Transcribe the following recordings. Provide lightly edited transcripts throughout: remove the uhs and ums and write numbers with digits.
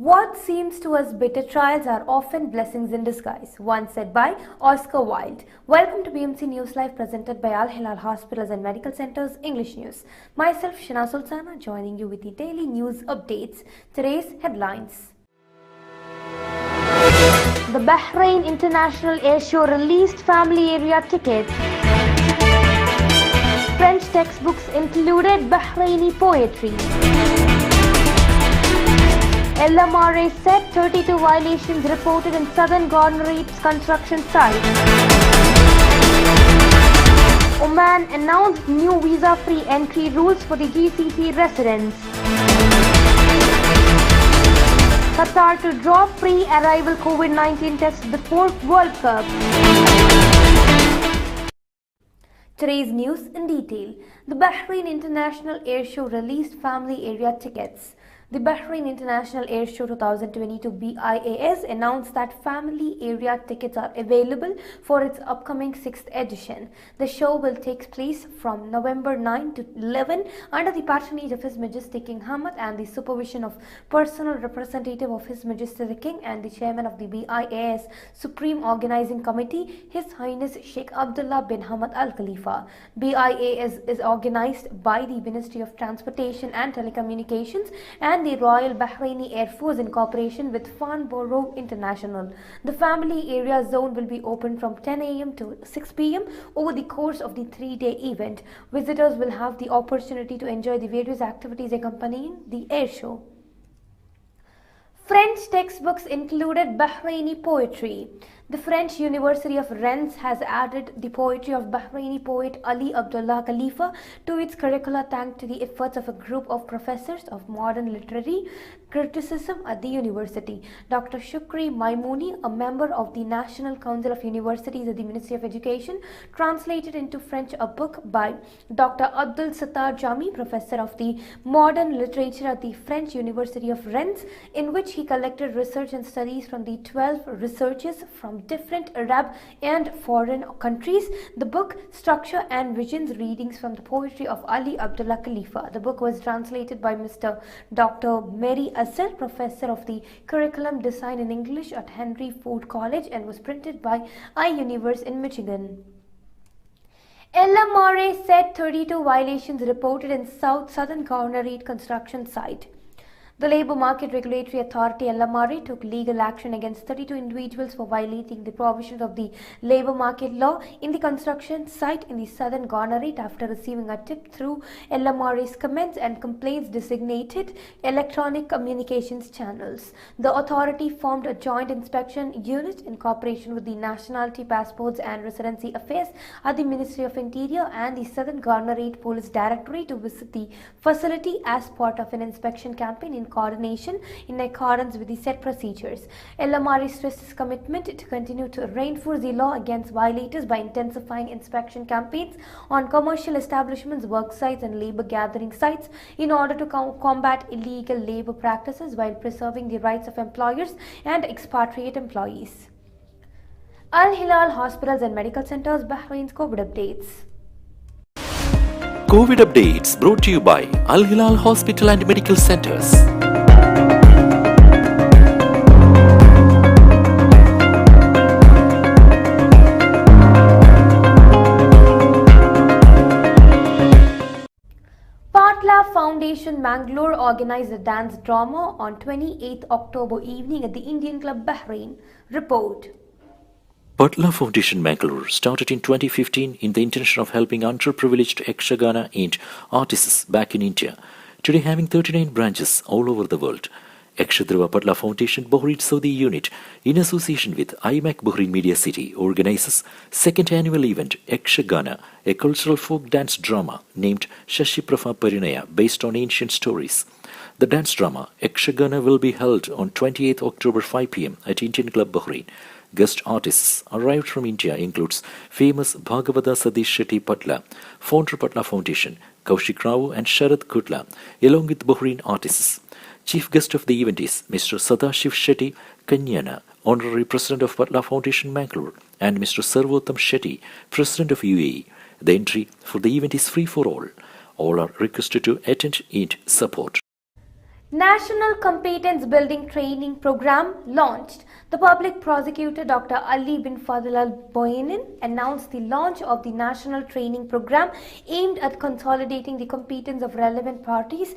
What seems to us bitter trials are often blessings in disguise, once said by Oscar Wilde. Welcome to BMC News Live, presented by Al Hilal Hospitals and Medical Centers English News. Myself, Shana Sultana, joining you with the daily news updates. Today's headlines. The Bahrain International Air Show released family area tickets. French textbooks included Bahraini poetry. LMRA said 32 violations reported in southern Governorate's construction site. Oman announced new visa-free entry rules for the GCC residents. Qatar to drop pre-arrival COVID-19 tests before World Cup. Today's news in detail. The Bahrain International Air Show released family area tickets. The Bahrain International Air Show 2022 BIAS announced that family area tickets are available for its upcoming 6th edition. The show will take place from November 9 to 11 under the patronage of His Majesty King Hamad and the supervision of personal representative of His Majesty the King and the chairman of the BIAS Supreme Organizing Committee, His Highness Sheikh Abdullah bin Hamad Al Khalifa. BIAS is organized by the Ministry of Transportation and Telecommunications and the Royal Bahraini Air Force in cooperation with Farnborough International. The family area zone will be open from 10 a.m. to 6 p.m. over the course of the 3-day event. Visitors will have the opportunity to enjoy the various activities accompanying the air show. French textbooks included Bahraini poetry. The French University of Rennes has added the poetry of Bahraini poet Ali Abdullah Khalifa to its curricula thanks to the efforts of a group of professors of modern literary criticism at the university. Dr. Shukri Maimouni, a member of the National Council of Universities at the Ministry of Education, translated into French a book by Dr. Abdul Sattar Jami, professor of the modern literature at the French University of Rennes, in which he collected research and studies from the 12 researchers from different Arab and foreign countries. The book, Structure and Visions, Readings from the Poetry of Ali Abdullah Khalifa. The book was translated by Mr. Dr. Mary Asser, professor of the Curriculum Design in English at Henry Ford College, and was printed by iUniverse in Michigan. LMRA said 32 violations reported in southern Governorate construction site. The Labour Market Regulatory Authority LMRA took legal action against 32 individuals for violating the provisions of the labour market law in the construction site in the southern Governorate after receiving a tip through LMRA's comments and complaints designated electronic communications channels. The authority formed a joint inspection unit in cooperation with the Nationality, Passports and Residency Affairs at the Ministry of Interior and the Southern Governorate Police Directorate to visit the facility as part of an inspection campaign in coordination in accordance with the set procedures. LMRA stressed its commitment to continue to reinforce the law against violators by intensifying inspection campaigns on commercial establishments, work sites and labour gathering sites in order to combat illegal labour practices while preserving the rights of employers and expatriate employees. Al Hilal Hospitals and Medical Centers Bahrain's COVID updates. COVID updates brought to you by Al Hilal Hospital and Medical Centers. Foundation Mangalore organized a dance drama on 28th October evening at the Indian Club Bahrain. Report. Abdullah Foundation Mangalore started in 2015 in the intention of helping underprivileged Yakshagana and artists back in India, today having 39 branches all over the world. Abdullah Foundation Bahrain Saudi unit, in association with IMAC Bahrain Media City, organizes second annual event Yakshagana, a cultural folk dance drama named Shashiprafa Parinaya based on ancient stories. The dance drama Yakshagana will be held on 28th October 5 p.m. at Indian Club Bahrain. Guest artists arrived from India includes famous Bhagavata Sadish Shetty Patla, founder Patla Foundation, Kaushik Rao and Sharad Kutla, along with Bahrain artists. Chief guest of the event is Mr. Sadashiv Shetty Kanyana, Honorary President of Patla Foundation Mangalore, and Mr. Sarvottam Shetty, President of UAE. The entry for the event is free for all. All are requested to attend and support. National Competence Building Training Program launched. The public prosecutor Dr. Ali bin Fadl Al Boyanin announced the launch of the National Training Program aimed at consolidating the competence of relevant parties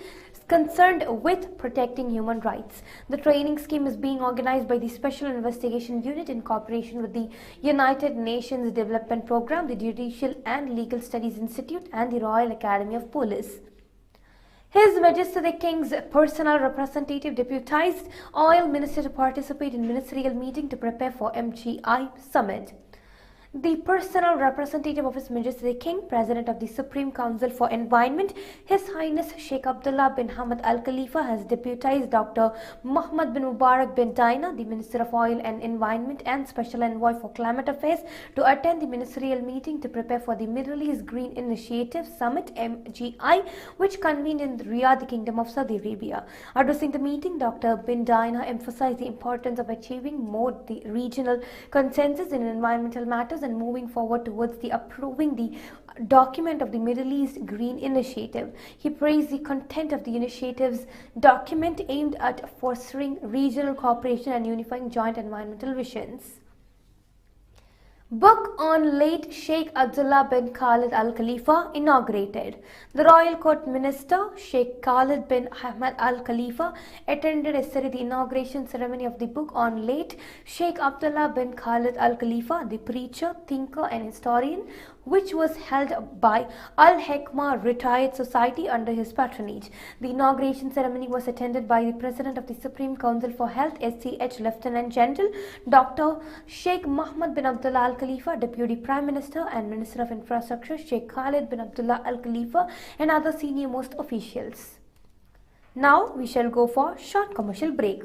concerned with protecting human rights. The training scheme is being organized by the Special Investigation Unit in cooperation with the United Nations Development Program, the Judicial and Legal Studies Institute, and the Royal Academy of Police. His Majesty the King's personal representative deputized Oil Minister to participate in ministerial meeting to prepare for MGI summit. The personal representative of His Majesty the King, President of the Supreme Council for Environment, His Highness Sheikh Abdullah bin Hamad Al Khalifa, has deputized Dr. Muhammad bin Mubarak bin Daina, the Minister of Oil and Environment and Special Envoy for Climate Affairs, to attend the ministerial meeting to prepare for the Middle East Green Initiative Summit (MGI), which convened in Riyadh, the Kingdom of Saudi Arabia. Addressing the meeting, Dr. bin Daina emphasized the importance of achieving more the regional consensus in environmental matters and moving forward towards the approving the document of the Middle East Green Initiative. He praised the content of the initiative's document aimed at fostering regional cooperation and unifying joint environmental visions. Book on late Sheikh Abdullah bin Khalid Al Khalifa inaugurated. The Royal Court Minister Sheikh Khalid bin Ahmed Al Khalifa attended yesterday the inauguration ceremony of the book on late Sheikh Abdullah bin Khalid Al Khalifa, the preacher, thinker and historian, which was held by Al Hekmah Retired Society under his patronage. The inauguration ceremony was attended by the President of the Supreme Council for Health, SCH Lieutenant General Dr. Sheikh Mohammed bin Abdullah Al Khalifa, Deputy Prime Minister and Minister of Infrastructure Sheikh Khalid bin Abdullah Al Khalifa, and other senior most officials. Now we shall go for short commercial break.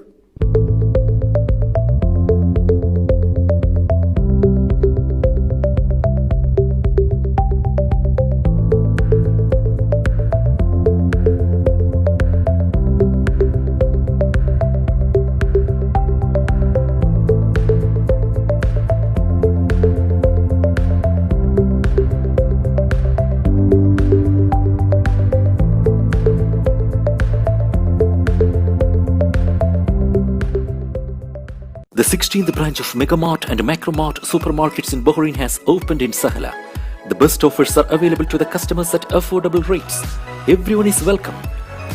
The 16th branch of Megamart and Macromart supermarkets in Bahrain has opened in Sahla. The best offers are available to the customers at affordable rates. Everyone is welcome.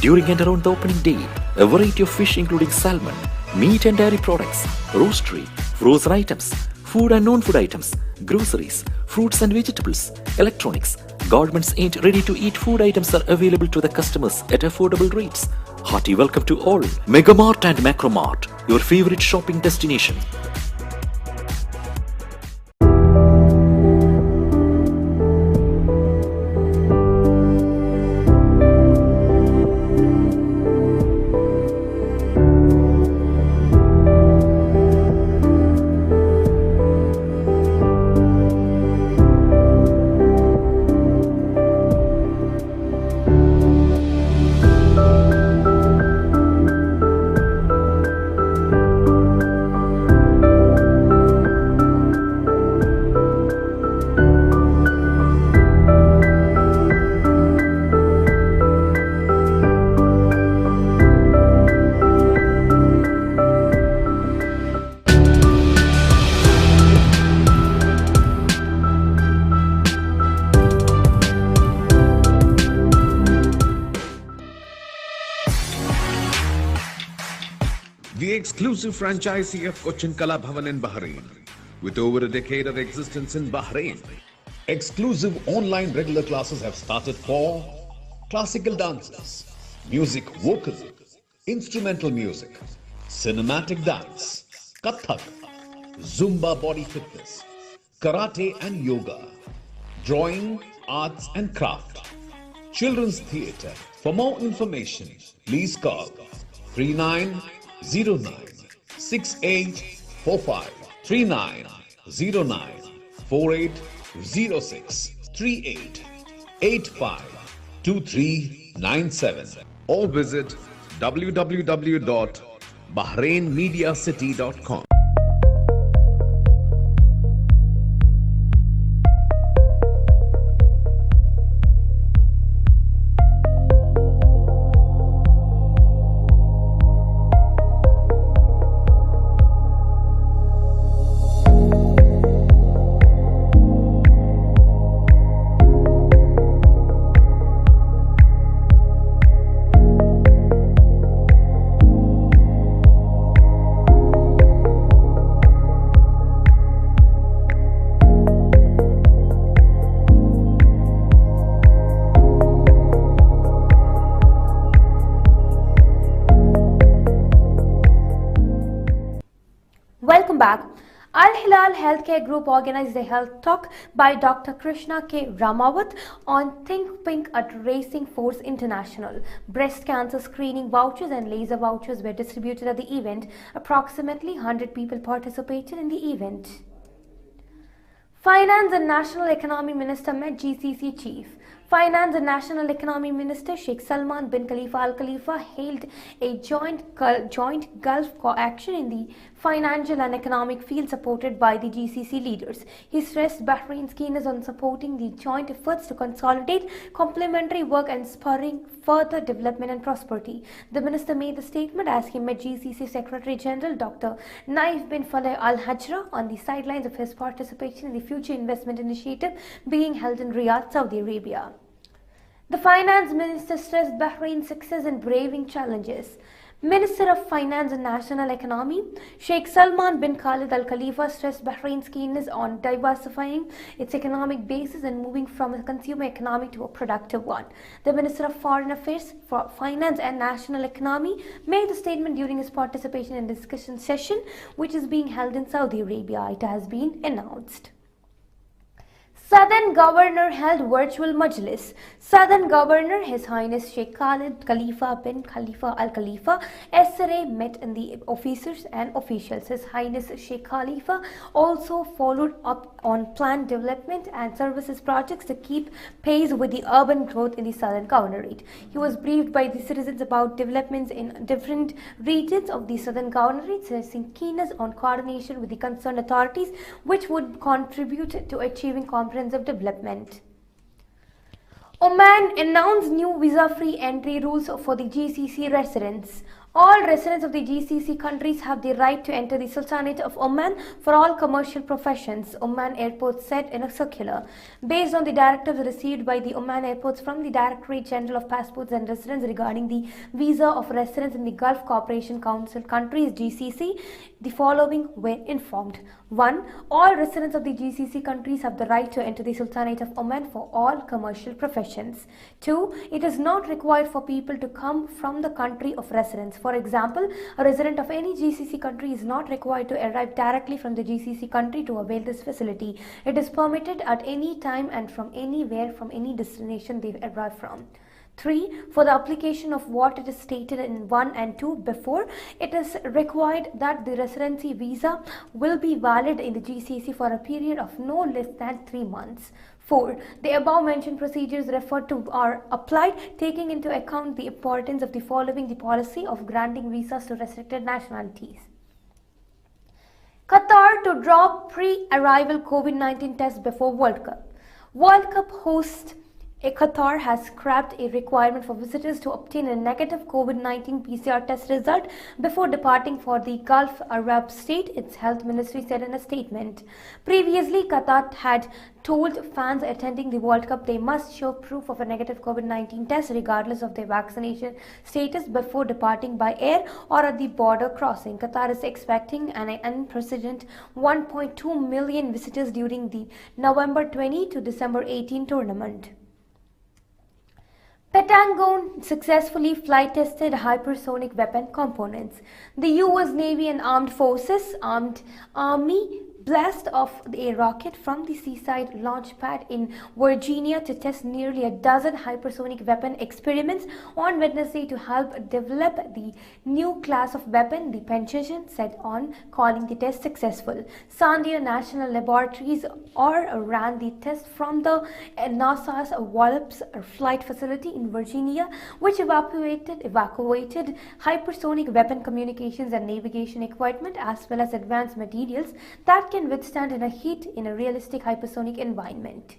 During and around the opening day, a variety of fish including salmon, meat and dairy products, roastery, frozen items, food and non-food items, groceries, fruits and vegetables, electronics, garments and ready-to-eat food items are available to the customers at affordable rates. Hearty welcome to all. Megamart and Macromart, your favorite shopping destination. The exclusive franchisee of Cochin Kala Bhavan in Bahrain, with over a decade of existence in Bahrain. Exclusive online regular classes have started for classical dances, music vocal, instrumental music, cinematic dance, Kathak, Zumba body fitness, karate and yoga, drawing, arts and craft, children's theatre. For more information, please call 3909 6845 3909 4806 3885 2397 or visit www.bahrainmediacity.com. back. Al Hilal Healthcare Group organized a health talk by Dr. Krishna K. Ramawat on Think Pink at Racing Force International. Breast cancer screening vouchers and laser vouchers were distributed at the event. Approximately 100 people participated in the event. Finance and National Economy Minister met GCC Chief. Finance and National Economy Minister Sheikh Salman bin Khalifa Al Khalifa hailed a joint Gulf action in the financial and economic field supported by the GCC leaders. He stressed Bahrain's keenness on supporting the joint efforts to consolidate complementary work and spurring further development and prosperity. The minister made the statement as he met GCC Secretary General Dr. Naif bin Faleh Al Hajra on the sidelines of his participation in the Future Investment Initiative being held in Riyadh, Saudi Arabia. The finance minister stressed Bahrain's success in braving challenges. Minister of Finance and National Economy Sheikh Salman bin Khalid Al Khalifa stressed Bahrain's keenness on diversifying its economic basis and moving from a consumer economy to a productive one. The Minister of Foreign Affairs for Finance and National Economy made the statement during his participation in the discussion session which is being held in Saudi Arabia. It has been announced. Southern Governor held virtual Majlis. Southern Governor His Highness Sheikh Khalid Khalifa bin Khalifa Al Khalifa SRA met in the officers and officials. His Highness Sheikh Khalifa also followed up on planned development and services projects to keep pace with the urban growth in the Southern Governorate. He was briefed by the citizens about developments in different regions of the Southern Governorate, stressing keenness on coordination with the concerned authorities which would contribute to achieving comprehensive development. Oman announced new visa-free entry rules for the GCC residents. All residents of the GCC countries have the right to enter the Sultanate of Oman for all commercial professions, Oman Airports said in a circular. Based on the directives received by the Oman Airports from the Directorate General of Passports and Residence regarding the visa of residents in the Gulf Cooperation Council countries GCC, the following were informed. 1. All residents of the GCC countries have the right to enter the Sultanate of Oman for all commercial professions. 2. It is not required for people to come from the country of residence. For example, a resident of any GCC country is not required to arrive directly from the GCC country to avail this facility. It is permitted at any time and from anywhere from any destination they arrive from. 3. For the application of what it is stated in 1 and 2 before, it is required that the residency visa will be valid in the GCC for a period of no less than 3 months. 4. The above mentioned procedures referred to are applied taking into account the importance of the following the policy of granting visas to restricted nationalities. Qatar to drop pre-arrival COVID-19 test before World Cup. World Cup host Qatar has scrapped a requirement for visitors to obtain a negative COVID-19 PCR test result before departing for the Gulf Arab state, its health ministry said in a statement. Previously, Qatar had told fans attending the World Cup they must show proof of a negative COVID-19 test regardless of their vaccination status before departing by air or at the border crossing. Qatar is expecting an unprecedented 1.2 million visitors during the November 20 to December 18 tournament. Pentagon successfully flight tested hypersonic weapon components. The U.S. Navy and Armed Forces Army blast off a rocket from the seaside launch pad in Virginia to test nearly a dozen hypersonic weapon experiments on Wednesday to help develop the new class of weapon, the Pentagon said on calling the test successful. Sandia National Laboratories ran the test from the NASA's Wallops flight facility in Virginia, which evacuated hypersonic weapon communications and navigation equipment as well as advanced materials that can withstand in a heat in a realistic hypersonic environment.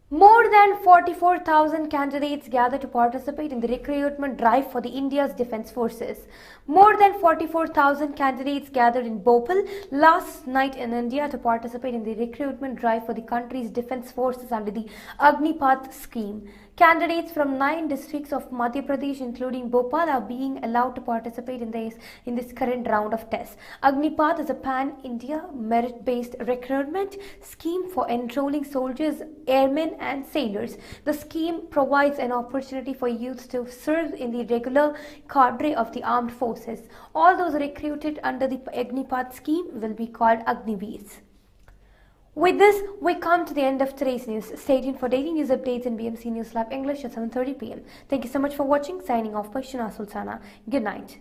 More than 44,000 candidates gathered to participate in the recruitment drive for the India's defence forces. More than 44,000 candidates gathered in Bhopal last night in India to participate in the recruitment drive for the country's defence forces under the Agnipath scheme. Candidates from 9 districts of Madhya Pradesh, including Bhopal, are being allowed to participate in this current round of tests. Agnipath is a pan-India merit-based recruitment scheme for enrolling soldiers, airmen and sailors. The scheme provides an opportunity for youth to serve in the regular cadre of the armed forces. All those recruited under the Agnipath scheme will be called Agniveers. With this, we come to the end of today's news. Stay tuned for daily news updates in BMC News Live English at 7:30 p.m. Thank you so much for watching. Signing off by Shana Sultana. Good night.